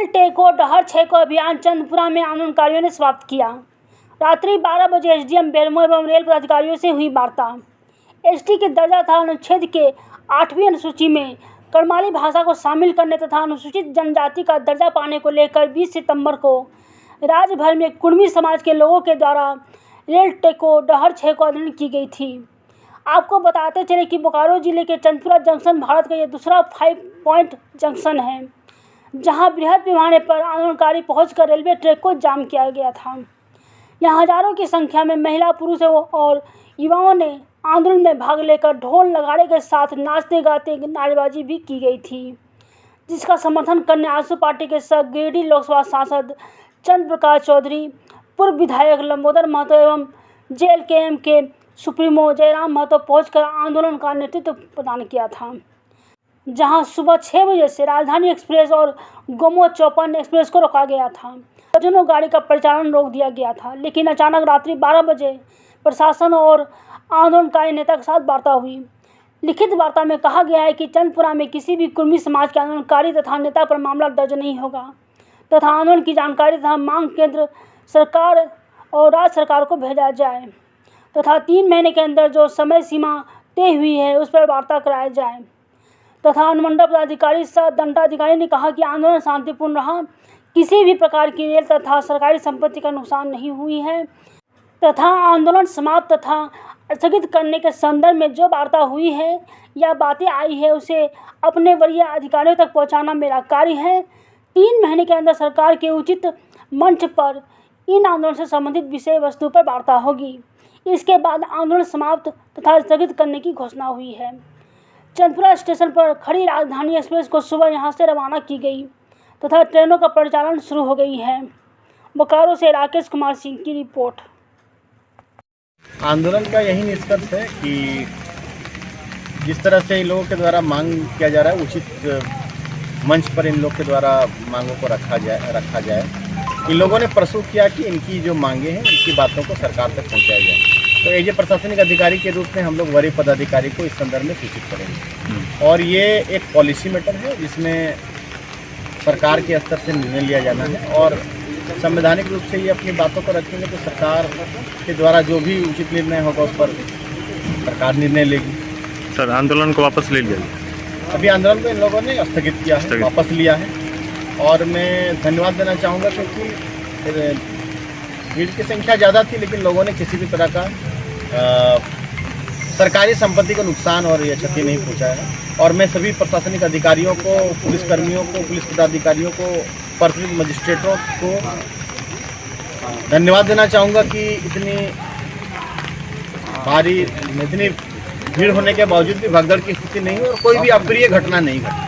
टेको डहर छेको अभियान चंदपुरा में आंदोलनकारियों ने समाप्त किया। रात्रि 12 बजे एसडीएम बेरमो एवं रेल पदाधिकारियों से हुई वार्ता। एसटी के दर्जा तथा अनुच्छेद के 8वीं अनुसूची में कर्माली भाषा को शामिल करने तथा अनुसूचित जनजाति का दर्जा पाने को लेकर 20 सितंबर को राज्य भर में कुर्मी समाज के लोगों के द्वारा रेल टेको डहर छेको आंदोलन की गई थी। आपको बताते चले कि बोकारो जिले के चंदपुरा जंक्शन भारत का यह दूसरा 5 पॉइंट जंक्शन है, जहां बृहद पैमाने पर आंदोलनकारी पहुंचकर रेलवे ट्रैक को जाम किया गया था। यहां हजारों की संख्या में महिला, पुरुष और युवाओं ने आंदोलन में भाग लेकर ढोल नगाड़े के साथ नाचते गाते नारेबाजी भी की गई थी, जिसका समर्थन करने आजसू पार्टी के गिरिडीह लोकसभा सांसद चंद्र प्रकाश चौधरी, पूर्व विधायक लंबोदर महतो एवं जेएलकेएम के सुप्रीमो जयराम महतो पहुंचकर आंदोलन का नेतृत्व प्रदान किया था। जहां सुबह 6 बजे से राजधानी एक्सप्रेस और गोमो 54 एक्सप्रेस को रोका गया था। दर्जनों गाड़ी का परिचालन रोक दिया गया था, लेकिन अचानक रात्रि 12 बजे प्रशासन और आंदोलनकारी नेता के साथ वार्ता हुई। लिखित वार्ता में कहा गया है कि चंदपुरा में किसी भी कुर्मी समाज के आंदोलनकारी तथा नेता पर मामला दर्ज नहीं होगा तथा आंदोलन की जानकारी तथा मांग केंद्र सरकार और राज्य सरकार को भेजा जाए तथा 3 महीने के अंदर जो समय सीमा तय हुई है उस पर वार्ता कराया जाए तथा अनुमंडल पदाधिकारी सह दंडाधिकारी ने कहा कि आंदोलन शांतिपूर्ण रहा, किसी भी प्रकार की रेल तथा सरकारी संपत्ति का नुकसान नहीं हुई है तथा आंदोलन समाप्त तथा स्थगित करने के संदर्भ में जो वार्ता हुई है या बातें आई है उसे अपने वरीय अधिकारियों तक पहुंचाना मेरा कार्य है। 3 महीने के अंदर सरकार के उचित मंच पर इन आंदोलन से संबंधित विषय वस्तु पर वार्ता होगी। इसके बाद आंदोलन समाप्त तथा स्थगित करने की घोषणा हुई है। चंदपुरा स्टेशन पर खड़ी राजधानी एक्सप्रेस को सुबह यहां से रवाना की गई तथा ट्रेनों का परिचालन शुरू हो गई है। बोकारो से राकेश कुमार सिंह की रिपोर्ट। आंदोलन का यही निष्कर्ष है कि जिस तरह से इन लोगों के द्वारा मांग किया जा रहा है, उचित मंच पर इन लोग के द्वारा मांगों को रखा जाए। इन लोगों ने प्रस्तुत किया कि इनकी जो मांगे हैं इनकी बातों को सरकार तक पहुंचाया जाए। तो एज ए प्रशासनिक अधिकारी के रूप में हम लोग वरीय पदाधिकारी को इस संदर्भ में सूचित करेंगे और ये एक पॉलिसी मैटर है जिसमें सरकार के स्तर से निर्णय लिया जाना है और संवैधानिक रूप से ये अपनी बातों को रखेंगे तो सरकार के द्वारा जो भी उचित निर्णय होगा उस पर सरकार निर्णय लेगी। सर, आंदोलन को वापस ले लिया? अभी आंदोलन को इन लोगों ने स्थगित किया है, वापस लिया है और मैं धन्यवाद देना चाहूँगा क्योंकि भीड़ की संख्या ज़्यादा थी लेकिन लोगों ने किसी भी तरह का सरकारी संपत्ति को नुकसान और या क्षति नहीं पहुँचाया है। और मैं सभी प्रशासनिक अधिकारियों को, पुलिसकर्मियों को, पुलिस पदाधिकारियों को, प्रशासनिक मजिस्ट्रेटों को धन्यवाद देना चाहूँगा कि इतनी भीड़ होने के बावजूद भी भगदड़ की स्थिति नहीं हुई और कोई भी अप्रिय घटना नहीं घटी।